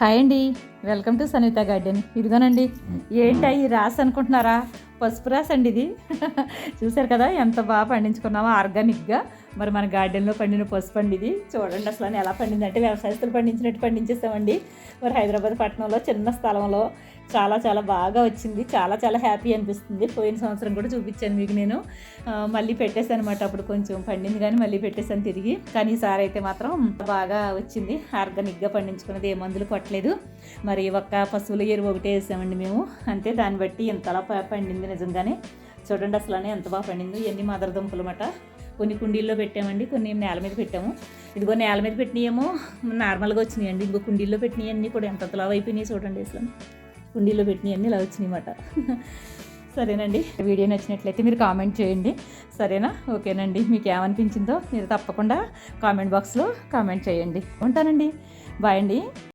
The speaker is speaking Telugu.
హాయ్ అండి, వెల్కమ్ టు సన్విత గార్డెన్. ఇదిగోనండి, ఏంటి ఈ రాసి అనుకుంటున్నారా? పసుపు రాసి అండి ఇది. చూసారు కదా ఎంత బాగా పండించుకున్నామో ఆర్గానిక్గా. మరి మన గార్డెన్లో పండిన పసుపు అండి ఇది. చూడండి అసలు ఎలా పండింది అంటే వ్యవసాయస్తులు పండించినట్టు పండించేస్తామండి. మరి హైదరాబాద్ పట్టణంలో చిన్న స్థలంలో చాలా చాలా బాగా వచ్చింది. చాలా చాలా హ్యాపీ అనిపిస్తుంది. పోయిన సంవత్సరం కూడా చూపించాను మీకు నేను. మళ్ళీ పెట్టేశాను అనమాట. అప్పుడు కొంచెం పండింది కానీ మళ్ళీ పెట్టేశాను తిరిగి. కానీ ఈసారి అయితే మాత్రం బాగా వచ్చింది. ఆర్గానిక్గా పండించుకున్నది, ఏ మందులు కొట్టలేదు. మరి ఒక్క పశువుల ఎరువు ఒకటే వేసామండి మేము. అంతే, దాన్ని బట్టి ఇంతలా పండింది నిజంగానే. చూడండి అసలు ఎంత బాగా పండింది. ఇవన్నీ మదర్ దుంపలు అన్నమాట. కొన్ని కుండీల్లో పెట్టామండి, కొన్ని నేల మీద పెట్టాము. ఇదిగో నేల మీద పెట్టినాయేమో నార్మల్గా వచ్చినాయండి. ఇంకో కుండీల్లో పెట్టినవి అన్నీ కూడా ఎంతలా అయిపోయినాయి చూడండి. అసలు కుండీల్లో పెట్టినవి అన్నీ ఇలా వచ్చినాయి అన్నమాట. సరేనండి, వీడియో నచ్చినట్లయితే మీరు కామెంట్ చేయండి. సరేనా? ఓకేనండి. మీకు ఏమనిపించిందో మీరు తప్పకుండా కామెంట్ బాక్స్లో కామెంట్ చేయండి. ఉంటానండి. బాయ్ అండి.